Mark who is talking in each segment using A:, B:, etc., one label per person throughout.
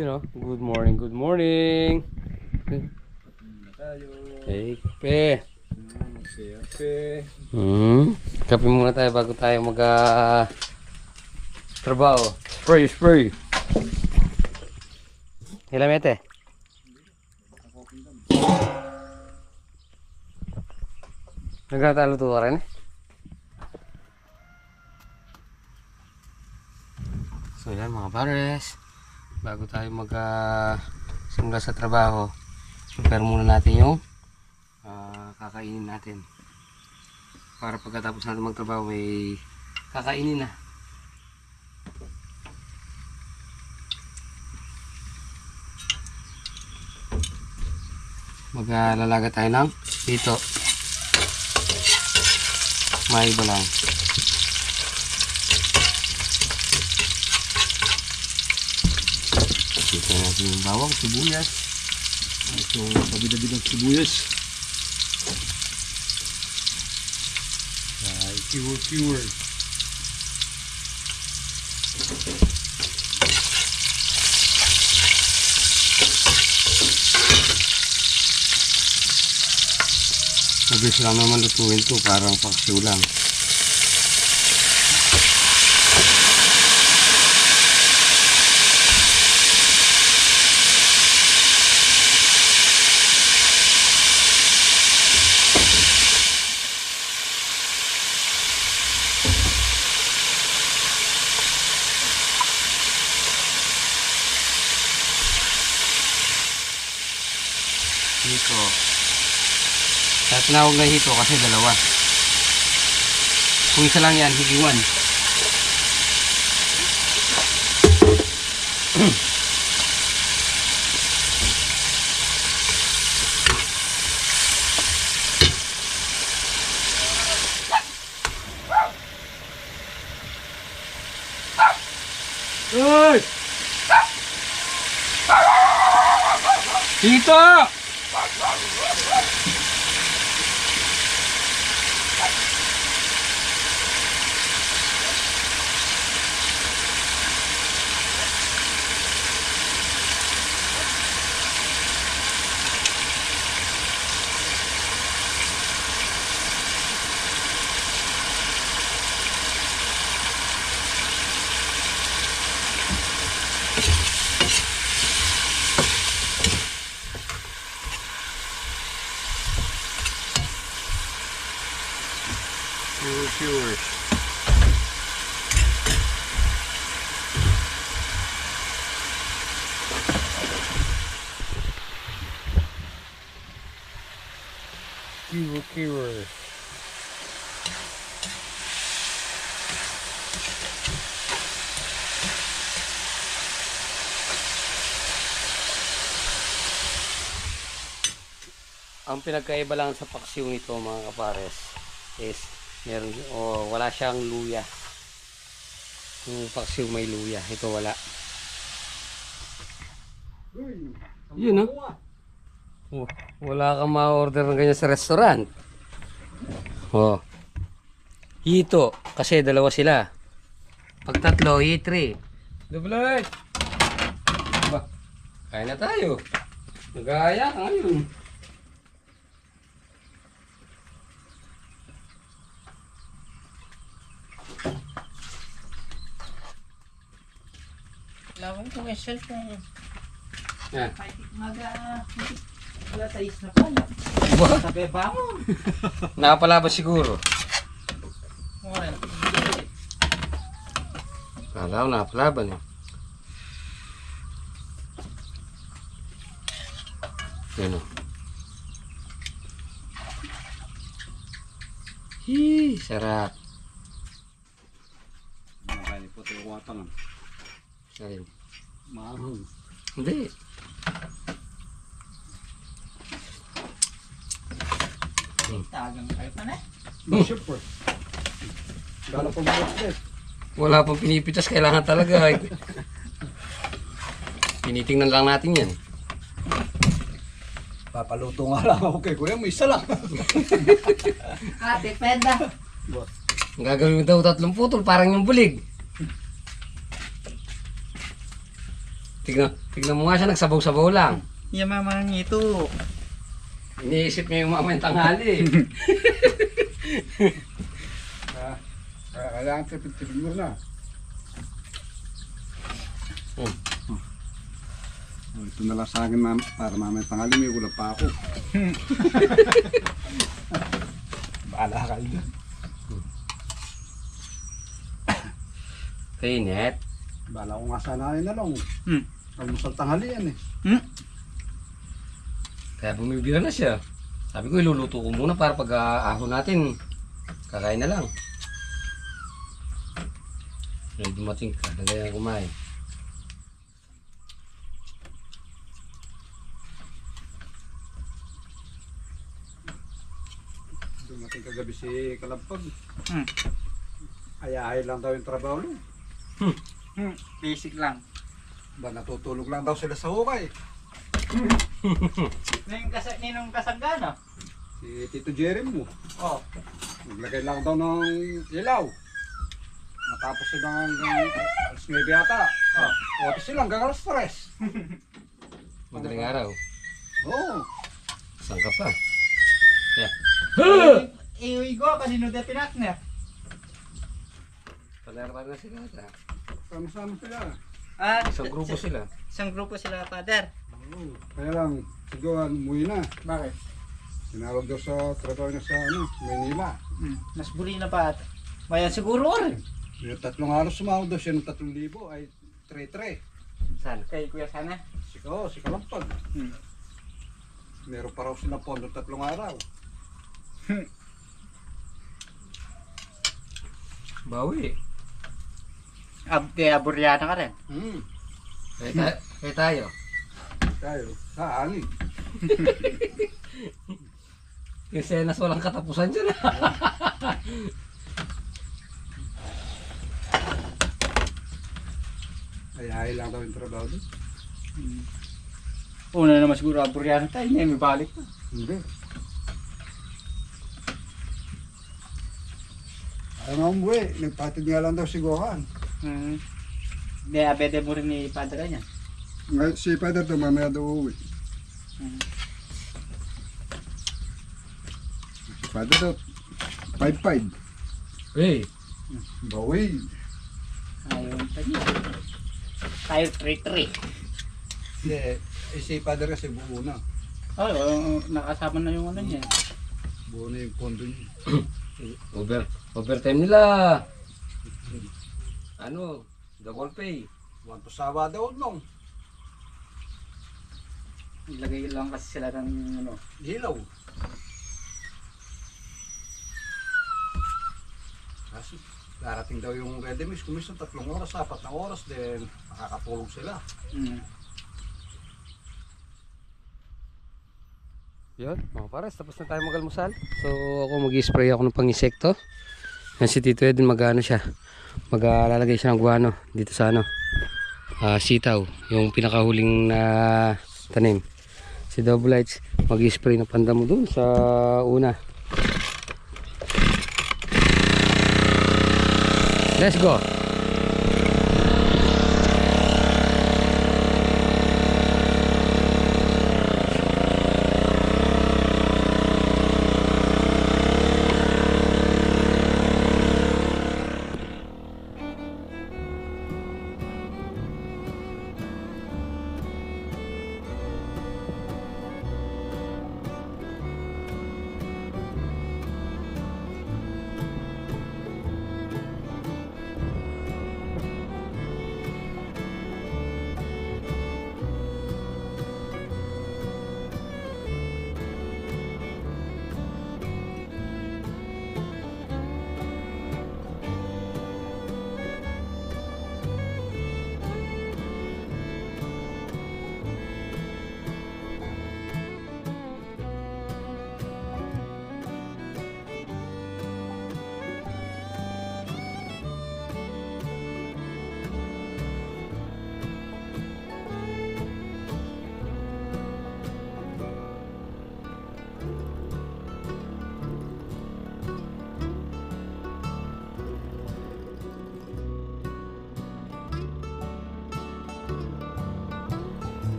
A: You know, good morning, good morning. Hey, kape. Kape muna tayo bago tayo trabaho. Spray. Hilamete. Nagkatalo to rin eh. So yan mga pares, bago tayo simula sa trabaho, prepare muna natin yung kakainin natin para pagkatapos natin magtrabaho may kakainin na. Maglalaga tayo ng dito, may iba lang. Kita natin yung bawang, sibuyas. Ito, pabida-bidang sibuyas. Keyword. Mabilis lang naman lutuin to, parang paksiw lang. Hito. Kaya tinawag na hito kasi dalawa. Kung isa lang yan, higiwan. Uy! Hito! Pure. Keyword. Ang pinagkaiba lang sa paksiw nito mga kapares is meron wala siyang luya. Yung paksiw may luya, ito wala. Yun no? Wala kang ma-order ng ganyan sa restaurant. Hito kasi dalawa sila. Pag tatlo, hitri. Double. Ba, kaya na tayo. Nagaya ka ngayon.
B: Lawan ko may cellphone.
A: Yan.
B: Wala tayo na pala. Sabi ba mo?
A: Nakapalabas siguro. Kala ko nakapalaban eh. Yan o. Sarap.
C: Makali po ito yung watang.
A: Ayun.
C: Mahal.
A: Hindi.
B: Tagang kayo pa na.
C: Siyempre. Gala po mga
A: Wala pang pinipitas, kailangan talaga. Tinitingnan lang natin yan.
C: Papaluto nga lang ako kay kuya, may isa lang.
B: Dependa.
A: Ang gagawin mo daw 3 putol, parang yung bulig. Tignan mo nga siya, nagsabaw-sabaw lang.
B: Yung mamang ito.
A: Iniisip niya yung mamayang tanghali.
C: Kailangan tipid-tipid mo na.
A: Hmm.
C: Oh, ito na lang sa akin para mamaya tangali may ulam pa ako. Bahala ka dyan.
A: Kainit.
C: Bahala ko nga sana na lang.
B: Hmm.
C: Almusal tanghali yan eh.
B: Hmm?
A: Kaya bumibira na siya. Sabi ko, iluluto ko muna para pag ahon natin, kakain na lang. May dumating ka, dagay na kumain.
C: Dumating kagabi si Kalampag.
B: Hmm.
C: Ayahay lang daw yung trabaho niya.
B: Hmm. Basic lang.
C: Ba natutulog lang daw sila sa hukay.
B: Ninong kasagana.
C: Si Tito Jerry mo.
B: Oh.
C: Naglagay lang daw ng ilaw. Natapos sila hanggang alas 9 yata. Otis sila hanggang alas 3.
A: Madaling araw.
C: Oo.
A: Saan ka pa? Kaya,
B: Iwi ko, kanino de pinakner?
A: palaro na sila.
C: Sama-sama sila.
B: Ah,
A: Isang grupo sila.
B: Isang grupo sila, father.
C: Oo. Kaya lang, siguro umuwi na.
B: Bakit?
C: Tinawag daw sa trabaho niya sa Maynila.
B: Nasbuli na pa. Bayan siguro rin.
C: Yung 3 araw sumahod daw siya ng 3,000 ay 3,300.
A: Saan?
B: Kay Kuya Sana.
C: Si Kalampag. Meron pa raw silang pondo 3 araw.
A: Bawi.
B: Kaya Buryana ka rin.
A: Kaya tayo.
C: Tayo, sa ani.
A: Yung senas walang katapusan dyan.
C: Ayahay lang daw yung trabaho doon.
B: Una naman siguro Buryana tayo. May balik pa.
C: Hindi. Ayaw nga umuwi. Nagpatid nga lang daw si Gohan.
B: Hindi, abede mo rin ni padre niya.
C: Ngayon si Father daw mamaya daw uuwi. Si Father daw 5-5.
A: Hey,
C: Bawi.
B: Ayun pa niya. Tayo 3-3.
C: Hindi. Si Father kasi buo na.
B: Oo, nakasama na yung ano niya.
C: Buo na yung pondo niya.
A: overtime nila. Ano, double pay.
C: Want to sawa daw nung.
B: Ilagay lang kasi sila ng ano.
C: Hilaw. Kasi darating daw yung ready mix. Kumis ng 3 oras, 4 na oras. Then makakatulog sila.
A: Yun, mga pares, tapos na tayo mag-almusal. So ako mag-spray ako ng pang-insekto. Yan si Tito Ed, mag-ano siya. Maglalagay siya ng guano dito sa ano. Sitaw, yung pinakahuling na tanim. Si Double Lights, mag-spray ng pandamo dun sa una. Let's go!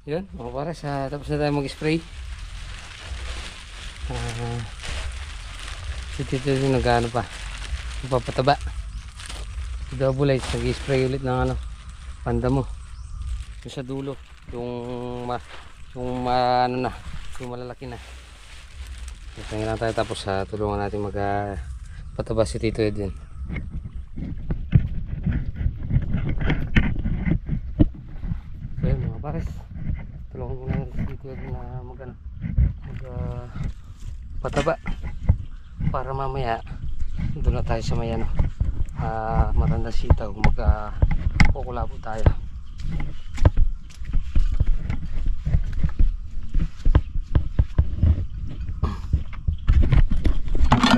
A: Yun, mga pares, tapos na tayo mag-spray. Si Tito yung nag-ano pa, nagpapataba. Si Double Lights, nag-spray ulit ng ano, panda mo. Yung sa dulo, yung ano na, yung malalaki na. Tingnan lang tayo, tapos tulungan natin pataba si Tito Edwin. So yun mga pares, tulungan ko na si Tito Edwin na pataba para mamaya doon na tayo sa may ano, matanda sitaw, kukulabo tayo.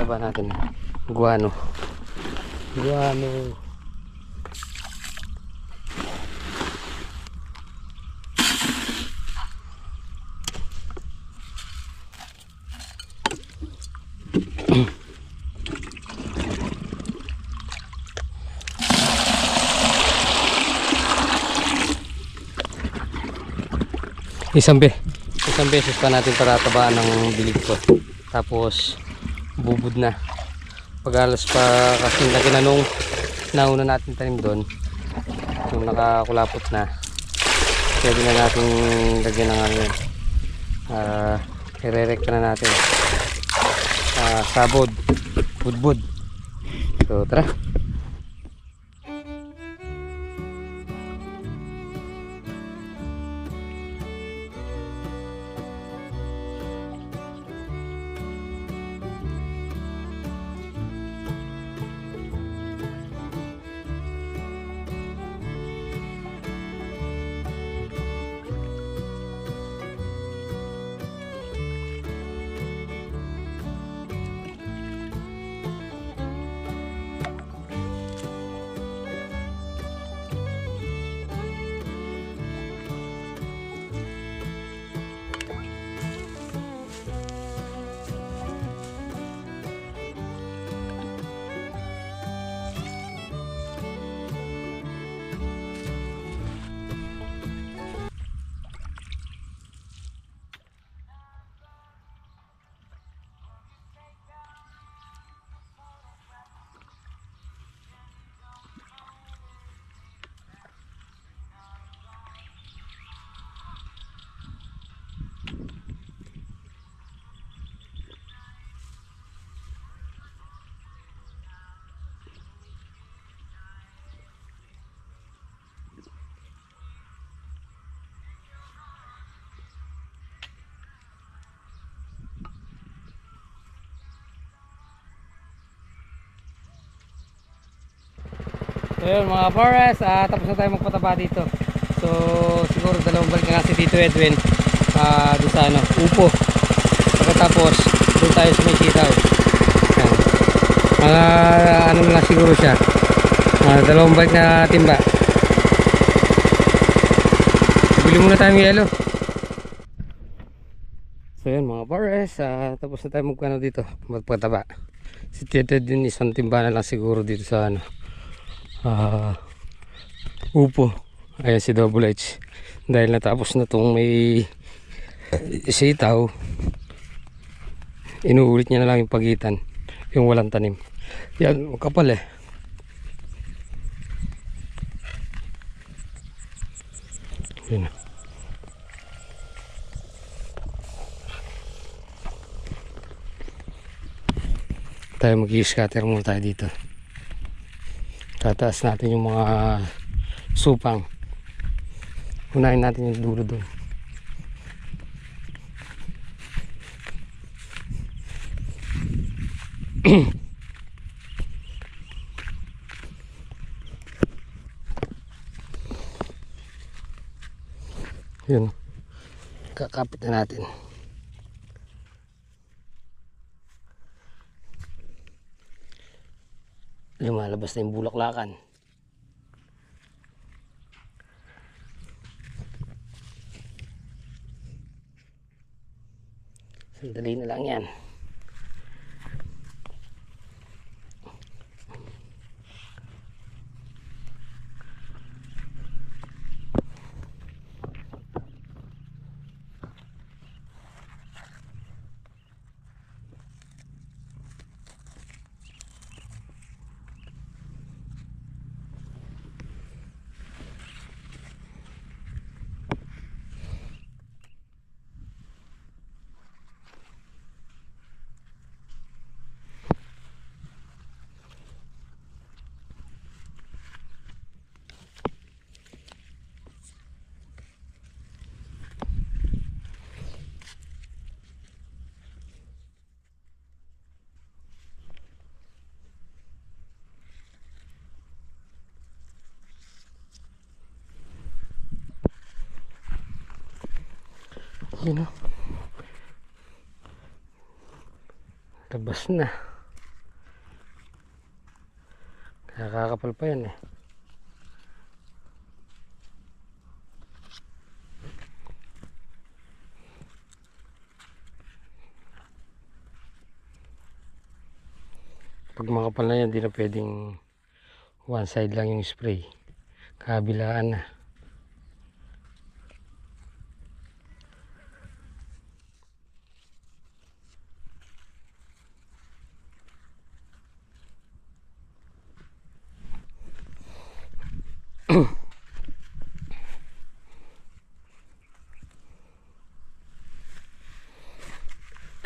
A: Ba natin guano. Isang beses pa natin tatatabaan ng bilig ko. Tapos bubud na. Pag-alas pa kasi laki na nung nauna natin tanim doon. Yung nakakulapot na. Pwede na natin lagyan ng ano yan. I-re-recta na natin. Sabod. Budbud. So tara. So yun mga pares, tapos na tayo magpataba dito. So siguro dalawang balik na lang si Tito Edwin doon sa ano, upo. Pagkatapos doon tayo sa may sitaw. Mga ano na lang siguro siya, dalawang balik na timba. Bili muna tayong yelo. So yun mga pares, tapos na tayo magkano dito, magpataba. Si Tito Edwin isang timba na lang siguro dito sa ano, upo. Ayan si Double H, dahil natapos na itong may sitaw, inuulit niya na lang yung pagitan, yung walang tanim. Yan, kapal eh. Yun. Tayo mag-i-scatter muna tayo dito. Tataas natin yung mga supang. Unahin natin yung dulo doon. Yun. Kakapit na natin. Lumalabas na yung bulaklakan. Sandali na lang yan. Yun o. Labas na. Kaya kakapal pa yan eh. Pag makapal na yan, di na pwedeng one side lang yung spray. Kabilaan na.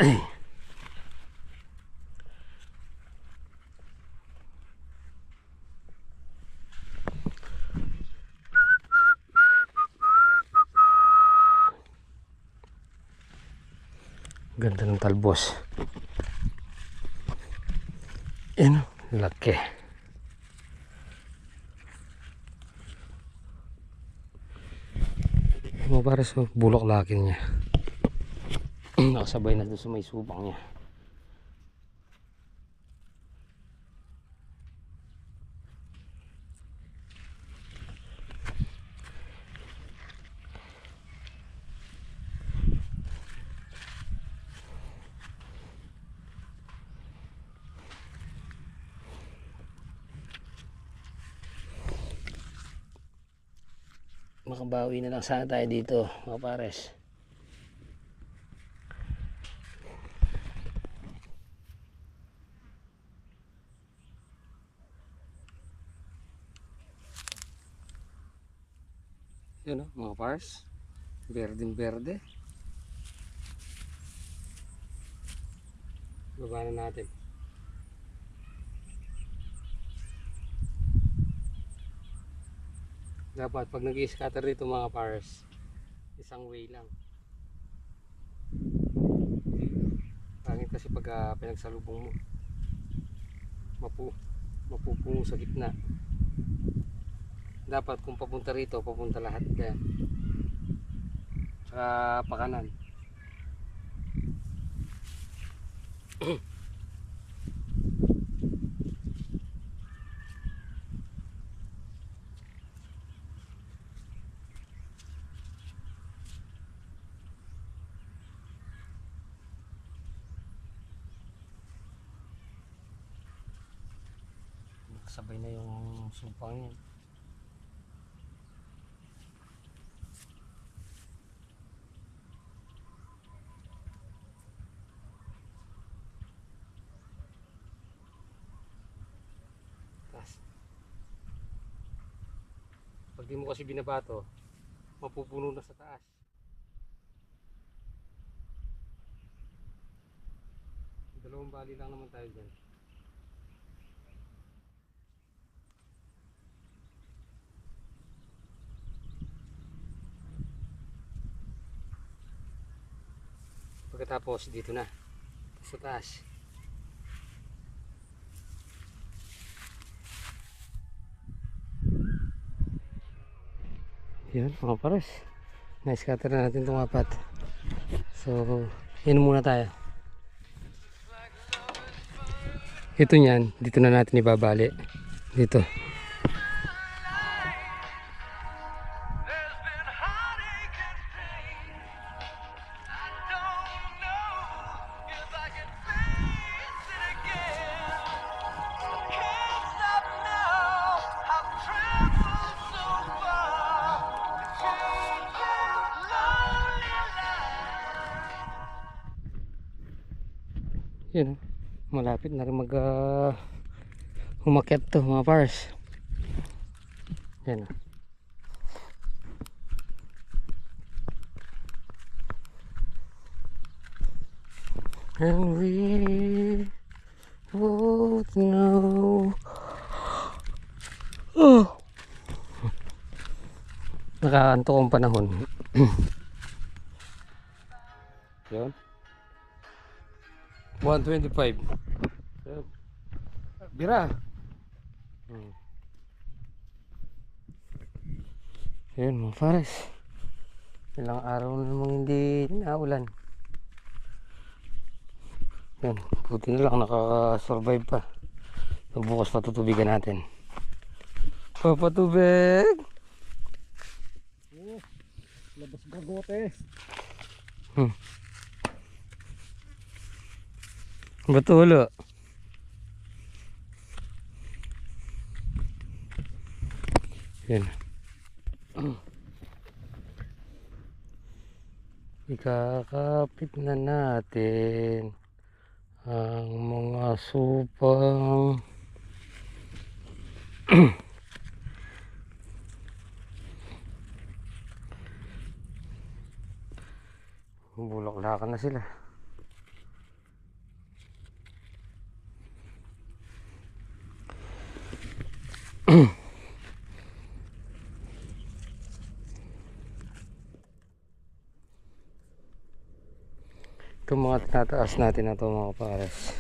A: Ay. Ganda ng talbos. Yan, laki. Para sa bulok lakin niya. Nakasabay na doon sa may subang niya. Makabawi na lang sana tayo dito, mga pares. Yun o, mga pares. Berdeng berde. Baba na natin. Dapat pag nag-i-scatter dito mga pares, isang way lang. Pangit kasi pag pinagsalubong mo, mapupungo sa gitna. Dapat kung papunta rito, papunta lahat dyan. Saka pakanan. Sabay na yung sumpang yan. Taas. Pag di mo kasi binabato, mapupuno na sa taas. Dalawang bali lang naman tayo dyan. Pagkatapos dito na sa taas. Yun mga pares, na-scatter na natin itong apat. So yun muna tayo. Ito nyan, dito na natin ibabali. Dito. Yun, malapit na rin umakyat to mga pars. Yan. And we both know. Oh. Nakaanto ang panahon. Yun. 125. Bira. Yun mga pares. Ilang araw na namang hindi naulan. Yan, buti na lang nakaka-survive pa. So, bukas patutubigan natin. Papatubig!
C: Labas gagote.
A: Batulo. Yan. Ikakapit na natin ang mga supang bulaklakan na sila. Itong mga tinataas natin na ito mga pares,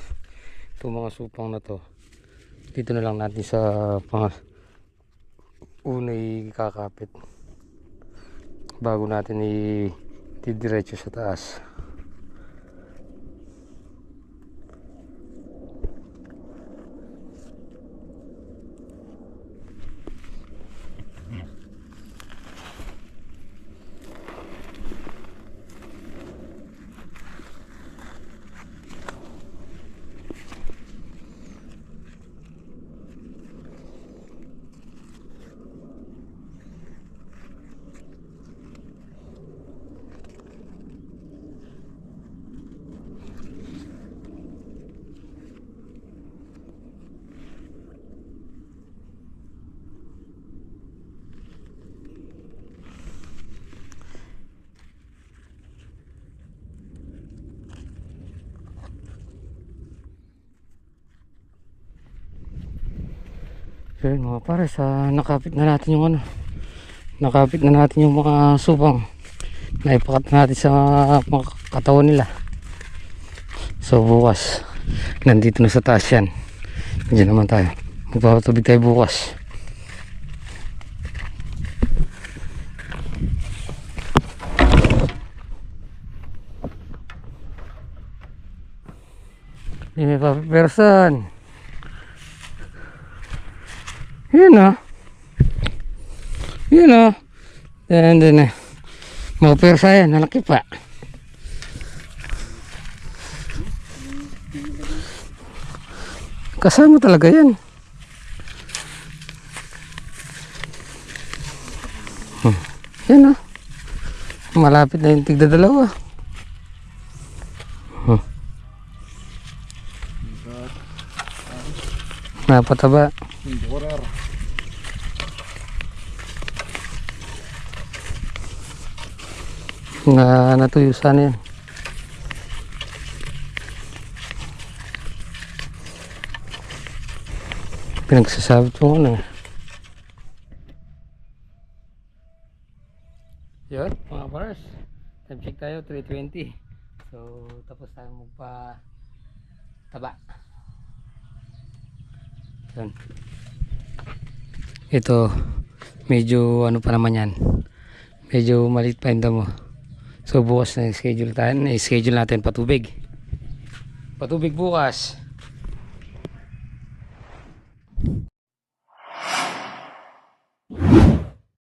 A: itong mga supang na to, dito na lang natin sa unay kakapit bago natin i-diretso sa taas. So yun mga pares, nakapit na natin yung nakapit na natin yung mga supang, naipakat na natin sa mga katawan nila. So bukas nandito na sa taas yan, diyan naman tayo, magpapatubig tayo bukas. Hindi may papiperson. Yun o. Yun o. Then mga persa yan, nalaki pa. Kasama talaga yan. Yan o. Malapit na yung tigdadalawa. Napataba.
C: Borer.
A: Natuyo sana yan. Pinagsasabit mo yun mga pares, time check tayo 3:20. So tapos tayo magpa taba. Yun. Ito medyo ano pa naman yan, medyo maliit pa yung damo. So bukas na schedule natin patubig bukas.